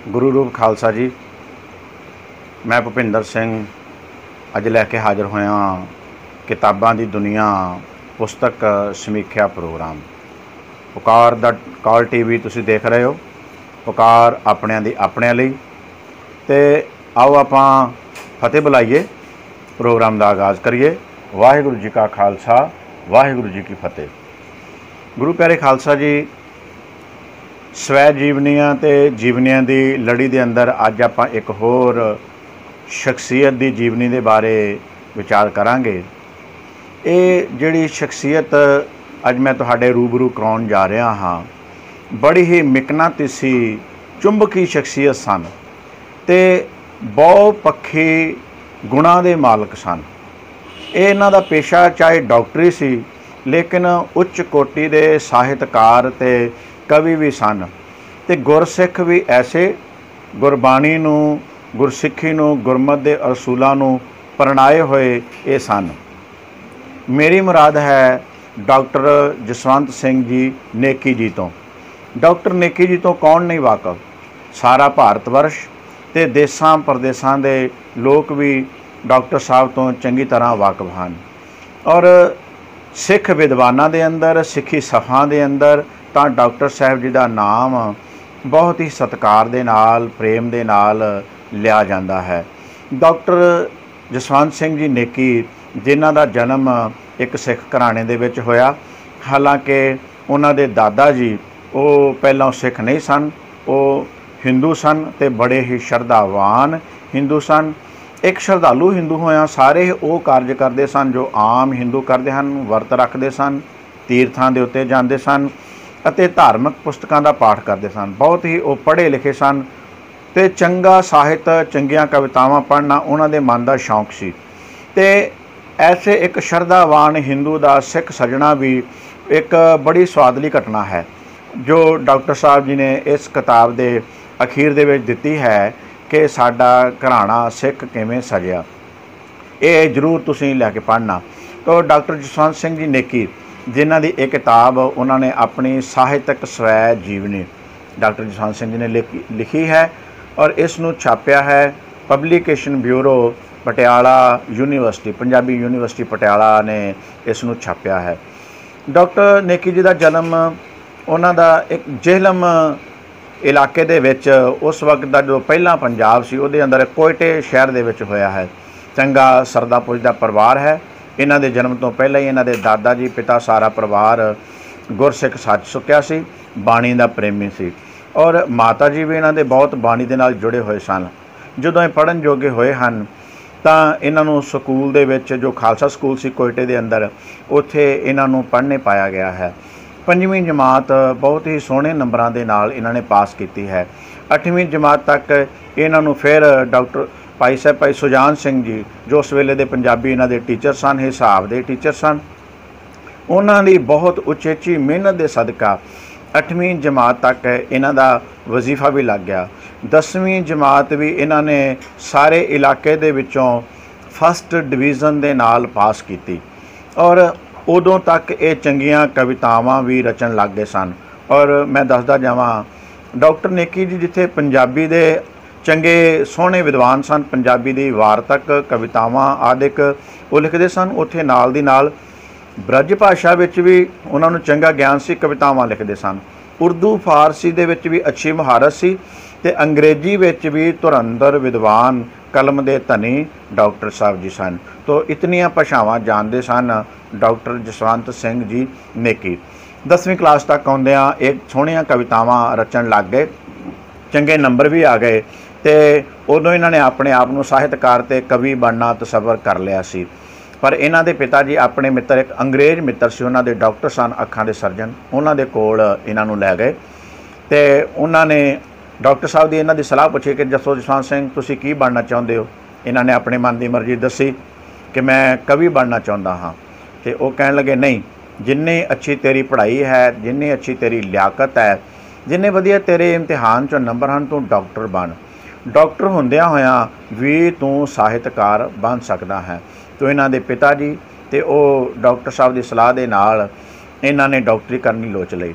गुरु रूप खालसा जी। मैं भुपिंदर सिंह अज लैके हाज़र होया किताबां दी दुनिया पुस्तक समीख्या प्रोग्राम। पुकार द कॉल टीवी तुसीं देख रहे हो। पुकार अपणियां दी अपणियां लई। ते आओ आपां फतेह बुलाइए, प्रोग्राम का आगाज़ करिए। वाहिगुरू जी का खालसा, वाहिगुरू जी की फतेह। गुरु प्यारे खालसा जी, स्वै जीवनियां ते जीवनियां की लड़ी के अंदर अज आपां एक होर शख्सियत की जीवनी के बारे विचार करांगे। ये जिहड़ी शख्सियत अज मैं तुहाडे रूबरू कराउण जा रहा हाँ, बड़ी ही मिकनातीसी चुंबकी शख्सियत सन ते बहुपक्षी गुणां दे मालक सन। ये इन्हां दा पेशा चाहे डॉक्टरी सी, लेकिन उच्च कोटि के ਸਾਹਿਤਕਾਰ ते कवि भी सन ते गुरसिख भी ऐसे गुरबाणी नूं, गुरसिखी नूं, गुरमत दे असूलां नूं परणाए होए ये सन। मेरी मुराद है डॉक्टर जसवंत सिंह जी नेकी जी तो। डॉक्टर नेकी जी तो कौन नहीं वाकफ, सारा भारत वर्ष ते देसां प्रदेसां दे लोग भी डॉक्टर साहब तो चंगी तरह वाकफ हैं। और सिख विद्वानां दे अंदर, सिखी सफ़ां दे अंदर तो डॉक्टर साहब जी का नाम बहुत ही सत्कार दे नाल, प्रेम दे नाल लिया जाता है। डॉक्टर जसवंत सिंह जी नेकी जिन्हां दा जन्म एक सिख घराणे दे विच होया। हालांकि उन्हां दे दादा जी वो पहलों सिख नहीं सन, वो हिंदू सन ते बड़े ही श्रद्धावान हिंदू सन। एक श्रद्धालु हिंदू होया सारे वो कार्य करते सन जो आम हिंदू करते हैं, वर्त रखते सन, तीर्थां दे उत्ते जाते सन अते धार्मिक पुस्तकां दा पाठ करते सन। बहुत ही वो पढ़े लिखे सन ते चंगा ਸਾਹਿਤ, चंगियां कवितावां पढ़ना उन्हां दे मन का शौक सी। ते ऐसे एक श्रद्धावान हिंदू का सिख सजना भी एक बड़ी स्वादली घटना है जो डॉक्टर साहब जी ने इस किताब के अखीर दे विच दिती है कि साडा घराना सिख किवें सजिया। ये जरूर तुसीं लैके पढ़ना। तो डॉक्टर जसवंत सिंह जी नेकी जिन्हां दी एक किताब उन्होंने अपनी साहित्यक स्वै जीवनी डॉक्टर जसवंत सिंह जी ने लिखी है और इसनूं छापिया है publication bureau Patiala university, Punjabi university Patiala ने इसनूं छापिया है। डॉक्टर नेकी जी का जन्म उन्हां दा एक जेहलम इलाके दे विच उस वक्त का जो पहला पंजाब सी उहदे अंदर कोयटे शहर दे विच होया है। चंगा सरदा पुजदा परिवार है। इन्हां दे जन्म तो पहले ही इन्हां दे दादा जी, पिता, सारा परिवार गुरसिख सच चुक्या सी, बाणी का प्रेमी सी। और माता जी भी इन्हां दे बहुत बाणी दे नाल जुड़े हुए सन। जदों ये पढ़न जोगे होए हन तां इन्हां नूं स्कूल दे विच जो खालसा स्कूल सी कोयटे दे अंदर, उत्थे इन्हां नूं पढ़ने पाया गया है। 5वीं जमात बहुत ही सोहणे नंबरां दे नाल इन्हां ने पास की है। 8वीं जमात तक इन्हां नूं फिर डॉक्टर भाई साहब भाई सुजान सिंह जी जो उस वेले दे पंजाबी इन्हां दे टीचर सन, हिसाब दे टीचर सन, उन्हां दी बहुत उचेची मेहनत दे सदका 8वीं जमात तक इन्हां दा वजीफा भी लग गया। 10वीं जमात भी इन्हां ने सारे इलाके दे विचों फस्ट डिवीज़न दे नाल पास की और उदों तक ये चंगियां कवितावां भी रचन लग गए सन। और मैं दसदा जावां डॉक्टर नेकी जी जिथे पंजाबी दे चंगे सोहणे विद्वान सन, पंजाबी दी वारतक कवितावां आदिक वो लिखते सन, उत्थे नाल दी नाल ब्रज भाषा विच भी उन्होंने चंगा ज्ञान सी, कवितावां लिखते सन। उर्दू फारसी दे विच भी अच्छी महारत सी ते अंग्रेजी विच भी धुरंधर विद्वान कलम दे धनी डॉक्टर साहब जी सन। तो इतनियां भाषावां जानते सन डॉक्टर जसवंत सिंह जी नेकी। 10वीं क्लास तक आउंदियां एक सोहणियां कवितावां रचन लग गए, चंगे नंबर भी आ गए ते उदों इन्हां ने अपने आप नूं ਸਾਹਿਤਕਾਰ ते कवि बनना तसव्वुर कर लिया सी। पर इन्हां दे पिता जी अपने मित्र, एक अंग्रेज मित्र से, उन्हां दे डॉक्टर सन, अखां दे सर्जन, उन्हां दे कोल इन्हां नूं लै गए ते उन्हां ने डॉक्टर साहब की इन्हां दी सलाह पूछी कि दसो जसवंत सिंह तुसीं की बनना चाहुंदे हो। इन्हां ने अपने मन की मर्जी दसी कि मैं कवि बनना चाहुंदा हाँ। तो वो कहण लगे नहीं, जिन्नी अच्छी तेरी पढ़ाई है, जिन्नी अच्छी तेरी लियाकत है, जिन्ने वधिया तेरे इम्तिहान चों नंबर हैं, तू डॉक्टर बन। डॉक्टर हुंदियां होयां भी तू ਸਾਹਿਤਕਾਰ बन सकदा है। तो इन्हां दे पिता जी ते वो डॉक्टर साहब की सलाह दे नाल इन्हां ने डॉक्टरी करनी लोच लई।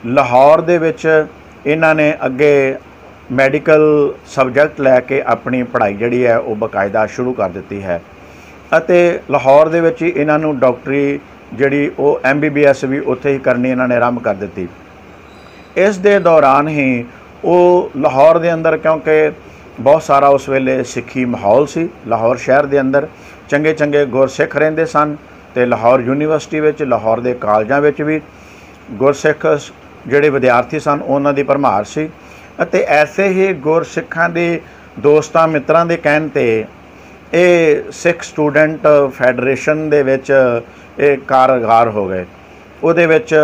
लाहौर दे विच इन्हां ने अगे ਮੈਡੀਕਲ ਸਬਜੈਕਟ ਲੈ ਕੇ ਆਪਣੀ ਪੜ੍ਹਾਈ ਜਿਹੜੀ ਹੈ ਉਹ ਬਕਾਇਦਾ ਸ਼ੁਰੂ ਕਰ ਦਿੱਤੀ ਹੈ ਅਤੇ ਲਾਹੌਰ ਦੇ ਵਿੱਚ ਹੀ ਇਹਨਾਂ ਨੂੰ ਡਾਕਟਰੀ ਜਿਹੜੀ ਉਹ MBBS ਵੀ ਉੱਥੇ ਹੀ ਕਰਨੀ ਇਹਨਾਂ ਨੇ ਆਰੰਭ ਕਰ ਦਿੱਤੀ। ਇਸ ਦੇ ਦੌਰਾਨ ਹੀ ਉਹ ਲਾਹੌਰ ਦੇ ਅੰਦਰ, ਕਿਉਂਕਿ ਬਹੁਤ ਸਾਰਾ ਉਸ ਵੇਲੇ ਸਿੱਖੀ ਮਾਹੌਲ ਸੀ, ਲਾਹੌਰ ਸ਼ਹਿਰ ਦੇ ਅੰਦਰ ਚੰਗੇ ਚੰਗੇ ਗੁਰਸਿੱਖ ਰਹਿੰਦੇ ਸਨ ਅਤੇ ਲਾਹੌਰ ਯੂਨੀਵਰਸਿਟੀ ਵਿੱਚ, ਲਾਹੌਰ ਦੇ ਕਾਲਜਾਂ ਵਿੱਚ ਵੀ ਗੁਰਸਿੱਖ ਜਿਹੜੇ ਵਿਦਿਆਰਥੀ ਸਨ ਉਹਨਾਂ ਦੀ ਭਰਮਾਰ ਸੀ ਅਤੇ ਐਸੇ ਹੀ ਗੁਰਸਿੱਖਾਂ ਦੇ ਦੋਸਤਾਂ ਮਿੱਤਰਾਂ ਦੇ ਕਹਿਣ 'ਤੇ ਇਹ ਸਿੱਖ ਸਟੂਡੈਂਟ ਫੈਡਰੇਸ਼ਨ ਦੇ ਵਿੱਚ ਇਹ ਕਾਰਗਾਰ ਹੋ ਗਏ। ਉਹਦੇ ਵਿੱਚ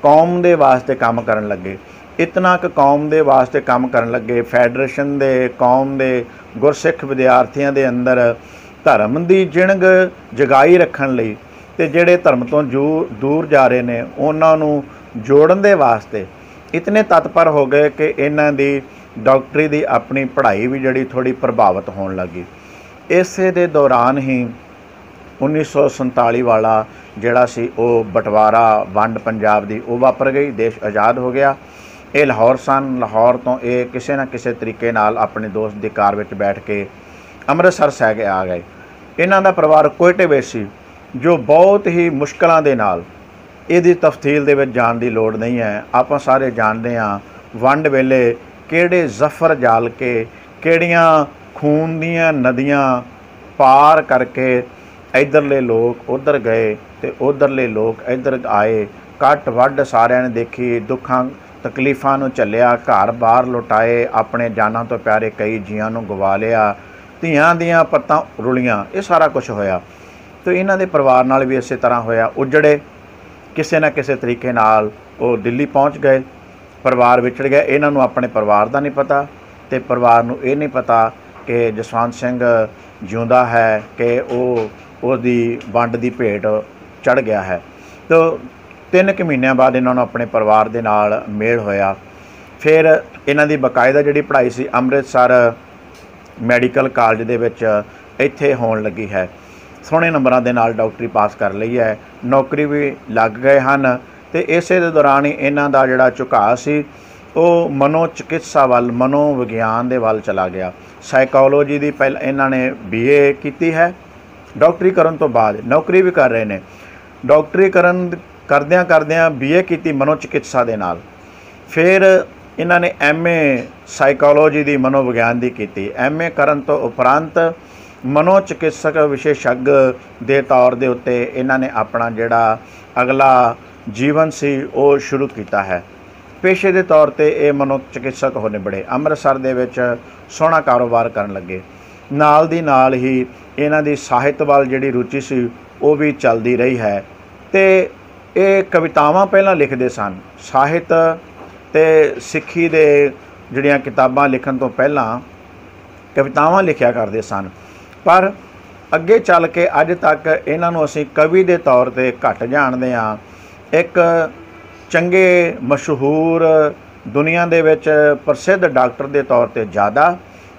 ਕੌਮ ਦੇ ਵਾਸਤੇ ਕੰਮ ਕਰਨ ਲੱਗੇ, ਇਤਨਾ ਕੁ ਕੌਮ ਦੇ ਵਾਸਤੇ ਕੰਮ ਕਰਨ ਲੱਗੇ। ਫੈਡਰੇਸ਼ਨ ਦੇ, ਕੌਮ ਦੇ ਗੁਰਸਿੱਖ ਵਿਦਿਆਰਥੀਆਂ ਦੇ ਅੰਦਰ ਧਰਮ ਦੀ ਜਿਣਗ ਜਗਾਈ ਰੱਖਣ ਲਈ ਅਤੇ ਜਿਹੜੇ ਧਰਮ ਤੋਂ ਦੂਰ ਜਾ ਰਹੇ ਨੇ ਉਹਨਾਂ ਨੂੰ ਜੋੜਨ ਦੇ ਵਾਸਤੇ ਇਤਨੇ ਤਤਪਰ ਹੋ ਗਏ ਕਿ ਇਹਨਾਂ ਦੀ ਡਾਕਟਰੀ ਦੀ ਆਪਣੀ ਪੜ੍ਹਾਈ ਵੀ ਜਿਹੜੀ ਥੋੜ੍ਹੀ ਪ੍ਰਭਾਵਿਤ ਹੋਣ ਲੱਗੀ। ਇਸੇ ਦੇ ਦੌਰਾਨ ਹੀ 1947 ਵਾਲਾ ਜਿਹੜਾ ਸੀ ਉਹ ਬਟਵਾਰਾ, ਵੰਡ ਪੰਜਾਬ ਦੀ ਉਹ ਵਾਪਰ ਗਈ, ਦੇਸ਼ ਆਜ਼ਾਦ ਹੋ ਗਿਆ। ਇਹ ਲਾਹੌਰ ਸਨ। ਲਾਹੌਰ ਤੋਂ ਇਹ ਕਿਸੇ ਨਾ ਕਿਸੇ ਤਰੀਕੇ ਨਾਲ ਆਪਣੇ ਦੋਸਤ ਦੀ ਕਾਰ ਵਿੱਚ ਬੈਠ ਕੇ ਅੰਮ੍ਰਿਤਸਰ ਸਹਿ ਕੇ ਆ ਗਏ। ਇਹਨਾਂ ਦਾ ਪਰਿਵਾਰ ਕੋਇਟੇ ਵਿੱਚ ਸੀ, ਜੋ ਬਹੁਤ ਹੀ ਮੁਸ਼ਕਲਾਂ ਦੇ ਨਾਲ, ਇਹਦੀ ਤਫਸੀਲ ਦੇ ਵਿੱਚ ਜਾਣ ਦੀ ਲੋੜ ਨਹੀਂ ਹੈ, ਆਪਾਂ ਸਾਰੇ ਜਾਣਦੇ ਹਾਂ ਵੰਡ ਵੇਲੇ ਕਿਹੜੇ ਜ਼ਫਰ ਜਾਲ ਕੇ, ਕਿਹੜੀਆਂ ਖੂਨ ਦੀਆਂ ਨਦੀਆਂ ਪਾਰ ਕਰਕੇ ਇੱਧਰਲੇ ਲੋਕ ਉੱਧਰ ਗਏ ਅਤੇ ਉੱਧਰਲੇ ਲੋਕ ਇੱਧਰ ਆਏ। ਕੱਟ ਵੱਢ ਸਾਰਿਆਂ ਨੇ ਦੇਖੀ, ਦੁੱਖਾਂ ਤਕਲੀਫਾਂ ਨੂੰ ਝੱਲਿਆ, ਘਰ ਬਾਹਰ ਲੁਟਾਏ, ਆਪਣੇ ਜਾਨਾਂ ਤੋਂ ਪਿਆਰੇ ਕਈ ਜੀਆਂ ਨੂੰ ਗਵਾ ਲਿਆ, ਧੀਆਂ ਦੀਆਂ ਪੱਤਾਂ ਰੁਲੀਆਂ, ਇਹ ਸਾਰਾ ਕੁਝ ਹੋਇਆ। ਅਤੇ ਇਹਨਾਂ ਦੇ ਪਰਿਵਾਰ ਨਾਲ ਵੀ ਇਸੇ ਤਰ੍ਹਾਂ ਹੋਇਆ, ਉਜੜੇ ਕਿਸੇ ਨਾ ਕਿਸੇ ਤਰੀਕੇ ਨਾਲ ਉਹ ਦਿੱਲੀ ਪਹੁੰਚ ਗਏ, ਪਰਿਵਾਰ ਵਿਛੜ ਗਿਆ। ਇਹਨਾਂ ਨੂੰ ਆਪਣੇ ਪਰਿਵਾਰ ਦਾ ਨਹੀਂ ਪਤਾ ਅਤੇ ਪਰਿਵਾਰ ਨੂੰ ਇਹ ਨਹੀਂ ਪਤਾ ਕਿ ਜਸਵੰਤ ਸਿੰਘ ਜਿਉਂਦਾ ਹੈ ਕਿ ਉਹਦੀ ਵੰਡ ਦੀ ਭੇਟ ਚੜ੍ਹ ਗਿਆ ਹੈ। ਤੋ 3 ਕੁ ਮਹੀਨਿਆਂ ਬਾਅਦ ਇਹਨਾਂ ਨੂੰ ਆਪਣੇ ਪਰਿਵਾਰ ਦੇ ਨਾਲ ਮੇਲ ਹੋਇਆ। ਫਿਰ ਇਹਨਾਂ ਦੀ ਬਕਾਇਦਾ ਜਿਹੜੀ ਪੜ੍ਹਾਈ ਸੀ ਅੰਮ੍ਰਿਤਸਰ ਮੈਡੀਕਲ ਕਾਲਜ ਦੇ ਵਿੱਚ ਇੱਥੇ ਹੋਣ ਲੱਗੀ ਹੈ। ਸੋਹਣੇ ਨੰਬਰਾਂ ਦੇ ਨਾਲ ਡਾਕਟਰੀ ਪਾਸ ਕਰ ਲਈ ਹੈ, ਨੌਕਰੀ ਵੀ ਲੱਗ ਗਏ ਹਨ ਅਤੇ ਇਸੇ ਦੇ ਦੌਰਾਨ ਹੀ ਇਹਨਾਂ ਦਾ ਜਿਹੜਾ ਝੁਕਾਅ ਸੀ ਉਹ ਮਨੋਚਿਕਿਤਸਾ ਵੱਲ, ਮਨੋਵਿਗਿਆਨ ਦੇ ਵੱਲ ਚਲਾ ਗਿਆ। ਸਾਈਕੋਲੋਜੀ ਦੀ ਪਹਿਲਾਂ ਇਹਨਾਂ ਨੇ BA ਕੀਤੀ ਹੈ, ਡਾਕਟਰੀ ਕਰਨ ਤੋਂ ਬਾਅਦ ਨੌਕਰੀ ਵੀ ਕਰ ਰਹੇ ਨੇ। ਡਾਕਟਰੀ ਕਰਦਿਆਂ BA ਕੀਤੀ ਮਨੋਚਿਕਿਤਸਾ ਦੇ ਨਾਲ। ਫਿਰ ਇਹਨਾਂ ਨੇ MA ਸਾਈਕੋਲੋਜੀ ਦੀ, ਮਨੋਵਿਗਿਆਨ ਦੀ ਕੀਤੀ। MA ਕਰਨ ਤੋਂ ਉਪਰੰਤ ਮਨੋਚਿਕਿਤਸਕ ਵਿਸ਼ੇਸ਼ੱਗ ਦੇ ਤੌਰ ਦੇ ਉੱਤੇ ਇਹਨਾਂ ਨੇ ਆਪਣਾ ਜਿਹੜਾ ਅਗਲਾ ਜੀਵਨ ਸੀ ਉਹ ਸ਼ੁਰੂ ਕੀਤਾ ਹੈ। ਪੇਸ਼ੇ ਦੇ ਤੌਰ 'ਤੇ ਇਹ ਮਨੋਚਿਕਿਤਸਕ ਹੋ ਨਿਬੜੇ, ਅੰਮ੍ਰਿਤਸਰ ਦੇ ਵਿੱਚ ਸੋਹਣਾ ਕਾਰੋਬਾਰ ਕਰਨ ਲੱਗੇ। ਨਾਲ ਦੀ ਨਾਲ ਹੀ ਇਹਨਾਂ ਦੀ ਸਾਹਿਤ ਵੱਲ ਜਿਹੜੀ ਰੁਚੀ ਸੀ ਉਹ ਵੀ ਚੱਲਦੀ ਰਹੀ ਹੈ ਅਤੇ ਇਹ ਕਵਿਤਾਵਾਂ ਪਹਿਲਾਂ ਲਿਖਦੇ ਸਨ। ਸਾਹਿਤ ਅਤੇ ਸਿੱਖੀ ਦੇ ਜਿਹੜੀਆਂ ਕਿਤਾਬਾਂ ਲਿਖਣ ਤੋਂ ਪਹਿਲਾਂ ਕਵਿਤਾਵਾਂ ਲਿਖਿਆ ਕਰਦੇ ਸਨ, ਪਰ ਅੱਗੇ ਚੱਲ ਕੇ ਅੱਜ ਤੱਕ ਇਹਨਾਂ ਨੂੰ ਅਸੀਂ ਕਵੀ ਦੇ ਤੌਰ 'ਤੇ ਘੱਟ ਜਾਣਦੇ ਹਾਂ। ਇੱਕ ਚੰਗੇ ਮਸ਼ਹੂਰ ਦੁਨੀਆ ਦੇ ਵਿੱਚ ਪ੍ਰਸਿੱਧ ਡਾਕਟਰ ਦੇ ਤੌਰ 'ਤੇ ਜ਼ਿਆਦਾ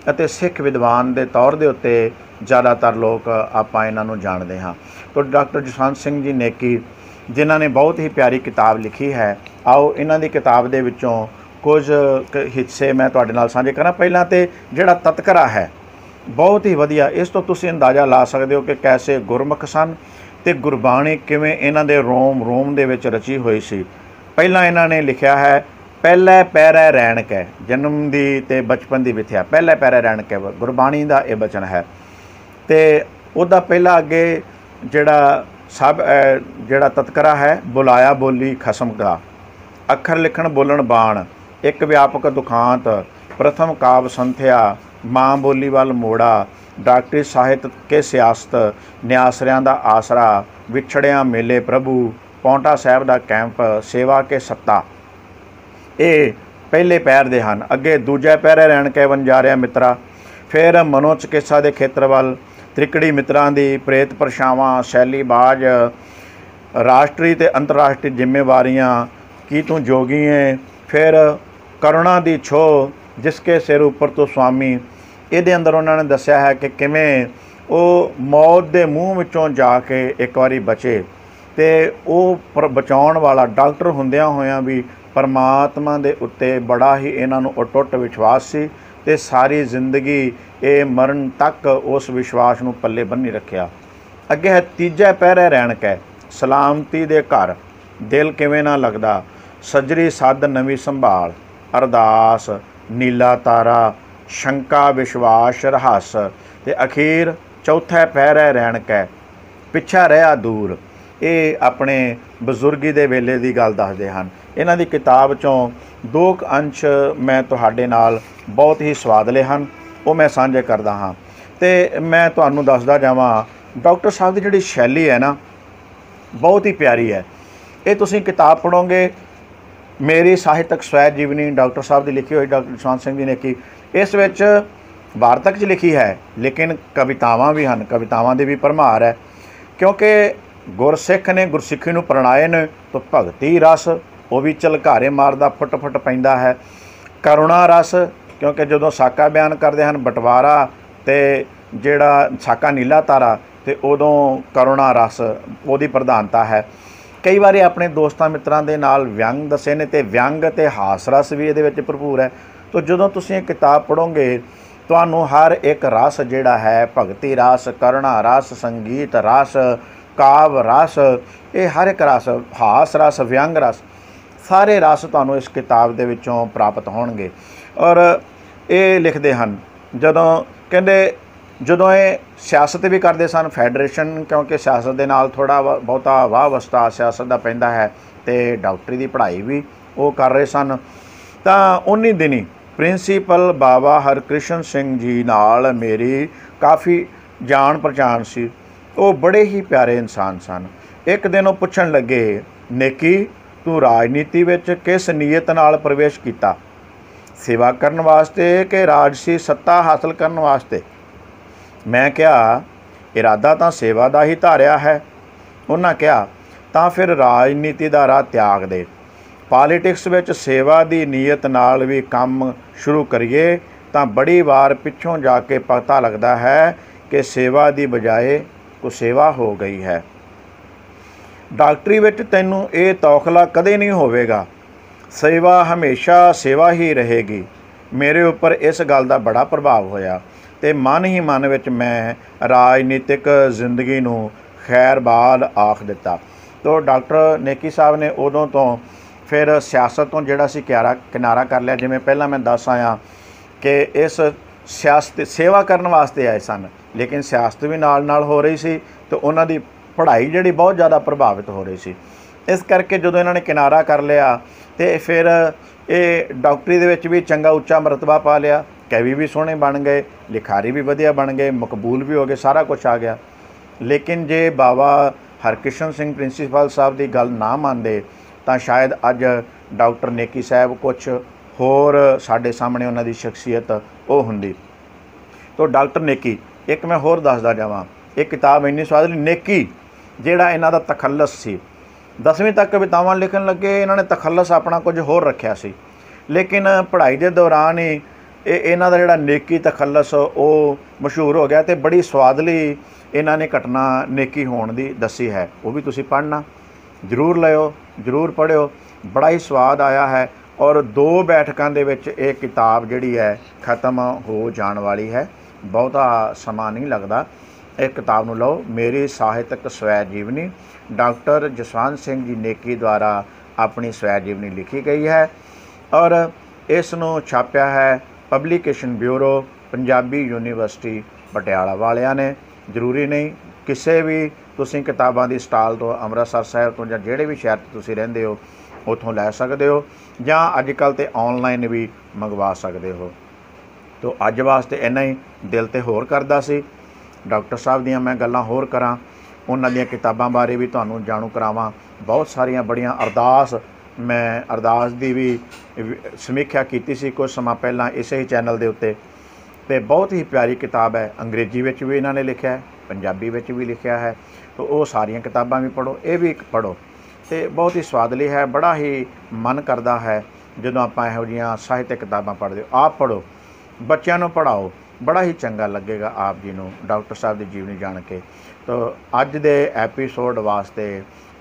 ਅਤੇ ਸਿੱਖ ਵਿਦਵਾਨ ਦੇ ਤੌਰ ਦੇ ਉੱਤੇ ਜ਼ਿਆਦਾਤਰ ਲੋਕ ਆਪਾਂ ਇਹਨਾਂ ਨੂੰ ਜਾਣਦੇ ਹਾਂ। ਤਾਂ ਡਾਕਟਰ ਜਸਵੰਤ ਸਿੰਘ ਜੀ ਨੇਕੀ, ਜਿਨ੍ਹਾਂ ਨੇ ਬਹੁਤ ਹੀ ਪਿਆਰੀ ਕਿਤਾਬ ਲਿਖੀ ਹੈ, ਆਓ ਇਹਨਾਂ ਦੀ ਕਿਤਾਬ ਦੇ ਵਿੱਚੋਂ ਕੁਝ ਹਿੱਸੇ ਮੈਂ ਤੁਹਾਡੇ ਨਾਲ ਸਾਂਝੇ ਕਰਾਂ। ਪਹਿਲਾਂ ਤਾਂ ਜਿਹੜਾ ਤਤਕਰਾ ਹੈ ਬਹੁਤ ਹੀ ਵਧੀਆ, ਇਸ ਤੋਂ ਤੁਸੀਂ ਅੰਦਾਜ਼ਾ ਲਾ ਸਕਦੇ ਹੋ ਕਿ ਕੈਸੇ ਗੁਰਮੁਖ ਸਨ ਅਤੇ ਗੁਰਬਾਣੀ ਕਿਵੇਂ ਇਹਨਾਂ ਦੇ ਰੋਮ ਦੇ ਵਿੱਚ ਰਚੀ ਹੋਈ ਸੀ। ਪਹਿਲਾਂ ਇਹਨਾਂ ਨੇ ਲਿਖਿਆ ਹੈ, ਪਹਿਲੇ ਪੈਰੈ ਰੈਣ ਕੈ, ਜਨਮ ਦੀ ਅਤੇ ਬਚਪਨ ਦੀ ਵਿਥਿਆ, ਪਹਿਲੇ ਪੈਰੈ ਰੈਣ ਕੈ, ਗੁਰਬਾਣੀ ਦਾ ਇਹ ਬਚਨ ਹੈ। ਅਤੇ ਉਹਦਾ ਪਹਿਲਾ ਅੱਗੇ ਜਿਹੜਾ ਤਤਕਰਾ ਹੈ, ਬੁਲਾਇਆ ਬੋਲੀ ਖਸਮ ਦਾ, ਅੱਖਰ ਲਿਖਣ ਬੋਲਣ ਬਾਣ, ਇੱਕ ਵਿਆਪਕ ਦੁਖਾਂਤ, ਪ੍ਰਥਮ ਕਾਵ ਸੰਥਿਆ, ਮਾਂ ਬੋਲੀ ਵੱਲ ਮੋੜਾ, ਡਾਕਟਰੀ ਸਾਹਿਤ ਕੇ ਸਿਆਸਤ, ਨਿਆਸਰਿਆਂ ਦਾ ਆਸਰਾ, ਵਿਛੜਿਆਂ ਮੇਲੇ ਪ੍ਰਭੂ, ਪੌਂਟਾ ਸਾਹਿਬ ਦਾ ਕੈਂਪ, ਸੇਵਾ ਕੇ ਸੱਤਾ, ਇਹ ਪਹਿਲੇ ਪੈਰ ਦੇ ਹਨ। ਅੱਗੇ ਦੂਜੇ ਪੈਰੇ ਰਹਿਣ ਕੇ ਵਣਜਾਰਿਆ ਮਿੱਤਰਾ, ਫਿਰ ਮਨੋਚਿਕਿਤਸਾ ਦੇ ਖੇਤਰ ਵੱਲ, ਤ੍ਰਿਕੜੀ ਮਿੱਤਰਾਂ ਦੀ, ਪ੍ਰੇਤ ਪਰਛਾਵਾਂ, ਸ਼ੈਲੀਬਾਜ਼, ਰਾਸ਼ਟਰੀ ਅਤੇ ਅੰਤਰਰਾਸ਼ਟਰੀ ਜ਼ਿੰਮੇਵਾਰੀਆਂ, ਕੀ ਤੂੰ ਜੋਗੀ ਹੈ, ਫਿਰ ਕਰੁਣਾ ਦੀ ਛੋਹ, ਜਿਸਕੇ ਸਿਰ ਉੱਪਰ ਤੋਂ ਸੁਆਮੀ। ਇਹਦੇ ਅੰਦਰ ਉਹਨਾਂ ਨੇ ਦੱਸਿਆ ਹੈ ਕਿ ਕਿਵੇਂ ਉਹ ਮੌਤ ਦੇ ਮੂੰਹ ਵਿੱਚੋਂ ਜਾ ਕੇ ਇੱਕ ਵਾਰੀ ਬਚੇ ਅਤੇ ਉਹ ਬਚਾਉਣ ਵਾਲਾ ਡਾਕਟਰ ਹੁੰਦਿਆਂ ਹੋਇਆਂ ਵੀ परमात्मा दे उत्ते बड़ा ही इन्हां नूं अटुट विश्वास सी ते सारी जिंदगी ये मरण तक उस विश्वास नूं पल्ले बन्नी रखिया। अगे है तीजा पहरे रहण कै सलामती दे घर दिल किवें ना लगदा, सजरी सद नवी संभाल, अरदास नीला तारा, शंका विश्वास रहस ते अखीर चौथा पहरे रहण कै पिछा रहा दूर। ये अपने बजुर्गी दे वेले दी गल दसदे हन। इन्हां दी किताब चों दो अंश मैं तुहाडे नाल बहुत ही स्वादले हन, वो मैं साझे करदा हाँ। ते मैं तुहानूं दसदा जावां डॉक्टर साहब की जिहड़ी शैली है ना बहुत ही प्यारी है। ये तुसीं किताब पढ़ोगे मेरी साहित्यक स्वै जीवनी डॉक्टर साहब की लिखी हुई डॉक्टर जसवंत सिंह जी ने की, इस विच वार्तक च लिखी है लेकिन कवितावां भी हैं, कवितावां दी भी भरमार है। क्योंकि गुरसिख ने गुरसिखी नूं परणाए ने तो भगती रस वो भी झलकारे मारदा फुट फुट पैंदा है। करुणा रस क्योंकि जदों साका बयान करते हैं बंटवारा ते जिहड़ा साका नीला तारा ते उदों करुणा रस उहदी प्रधानता है। कई बार अपने दोस्तों मित्रां दे नाल व्यंग दसे ने ते व्यंग ते हास रस भी इहदे विच भरपूर है। तो जदों तुसीं किताब पढ़ोगे तुहानूं हर एक रस जिहड़ा है भगती रस, करुणा रस, संगीत रस, काव रस, ये हर एक रस, हास रस, व्यंग रस, सारे रस तुहानूं इस किताब दे विचों प्राप्त होणगे। और ये लिखते हैं जदों कहंदे जदों ये सियासत भी करते सन फैडरेशन, क्योंकि सियासत के नाल थोड़ा बहुता वाह वस्ता सियासत का पैंदा है, तो डॉक्टरी की पढ़ाई भी वो कर रहे सन। तो उन्हीं दिनी प्रिंसीपल बाबा हरकृष्ण सिंह जी नाल मेरी काफ़ी जान पहचान सी। वो बड़े ही प्यारे इंसान सन। एक दिन वो पुछण लगे, नेकी तू राजनीति विच किस नीयत नाल प्रवेश किया, सेवा करन वास्ते कि राजसी सत्ता हासिल करन वास्ते? मैं कहा इरादा तो सेवा का ही धारिया है। उन्होंने कहा तां फिर राजनीति का राह त्याग दे, पॉलिटिक्स विच सेवा की नीयत नाल भी काम शुरू करिए तो बड़ी बार पिछों जाके पता लगता है कि सेवा की बजाय कुसेवा हो गई है। डॉक्टरी विच तैनूं ये तौखला कदे नहीं होवेगा, सेवा हमेशा सेवा ही रहेगी। मेरे उपर इस गल का बड़ा प्रभाव होया ते मन ही मन विच मैं राजनीतिक जिंदगी नूं खैरबाद आख दिता। तो डॉक्टर नेकी साहब ने उदों तो फिर सियासत तो जिहड़ा सी किनारा कर लिया। जिवें पहला मैं दस आया कि इस सियासत सेवा करने वास्ते आए सन, लेकिन सियासत भी नाल नाल हो रही सी तो उन्हां दी पढ़ाई जिहड़ी बहुत ज़्यादा प्रभावित हो रही सी। इस करके जदों इन्हां ने किनारा कर लिया तो फिर ये डॉक्टरी दे विच भी चंगा उच्चा मरतबा पा लिया, कवि भी सोहणे बन गए, लिखारी भी वधिया बन गए, मकबूल भी हो गए, सारा कुछ आ गया। लेकिन जे बाबा हरकृष्ण सिंह प्रिंसीपल साहब की गल ना मानते तो शायद अज डॉक्टर नेकी साहब कुछ होर साडे सामने उन्हां दी शख्सियत वो हुंदी। तो डॉक्टर नेकी एक मैं होर दसदा जावां, एक किताब इन्नी स्वादली नेकी जिहड़ा इन्हां दा तखल्लस सी। 10वीं तक कवितावां लिखण लगे, इन्हां ने तखल्लस अपना कुछ होर रखिया सी, लेकिन पढ़ाई के दौरान ही इन्हां दा जिहड़ा नेकी तखल्लस वो मशहूर हो गया। तो बड़ी स्वादली इन्हां ने घटना नेकी होण दी दसी है, वो भी तुसीं पढ़ना जरूर लियो, जरूर पढ़ियो, बड़ा ही स्वाद आया है। और 2 बैठकों के विच ये किताब जिहड़ी है खत्म हो जाण वाली है, बहुता समा नहीं लगता। एक किताब नूं लो, मेरी साहित्यक स्वै जीवनी, डॉक्टर जसवंत सिंह जी नेकी द्वारा अपनी स्वै जीवनी लिखी गई है और इस नूं छापिया है publication bureau Punjabi university Patiala वालियां ने। जरूरी नहीं किसी भी तुसीं किताबां दी स्टाल तो अमृतसर साहिब तो जां जिहड़े भी शहर तुसीं रहिंदे हो उत्थों लै सकदे हो, जां अजकल ते ऑनलाइन भी मंगवा सकदे हो। तो अज वास्ते इन्ना ही, दिल ते होर करदा सी डॉक्टर साहब दियां मैं गल्लां होर करां, उन्हां दियां किताबां बारे भी तुहानूं जाणू करावां। बहुत सारियां बड़ियां अरदास, मैं अरदास दी भी समीक्षा कीती सी कुछ समा पहलां इसे ही चैनल दे उत्ते, ते बहुत ही प्यारी किताब है। अंग्रेजी विच भी इन्हां ने लिखिया है, पंजाबी विच भी लिखिया है, तो वो सारियां किताबां भी पढ़ो, ये भी पढ़ो, तो बहुत ही स्वादली है। बड़ा ही मन करता है जदों आपां इहो जिहियां साहित्यक किताबां पढ़दे हो। आप पढ़ो, बच्चों नूं पढ़ाओ, बड़ा ही चंगा लगेगा आप जी नूं डॉक्टर साहब की जीवनी जान के। तो अज दे एपीसोड वास्ते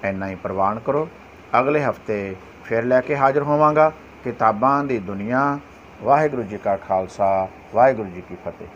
इन्ना ही प्रवान करो। अगले हफ्ते ਫਿਰ ਲੈ ਕੇ ਹਾਜ਼ਰ ਹੋਵਾਂਗਾ। ਕਿਤਾਬਾਂ ਦੀ ਦੁਨੀਆ। ਵਾਹਿਗੁਰੂ ਜੀ ਕਾ ਖਾਲਸਾ, ਵਾਹਿਗੁਰੂ ਜੀ ਕੀ ਫਤਿਹ।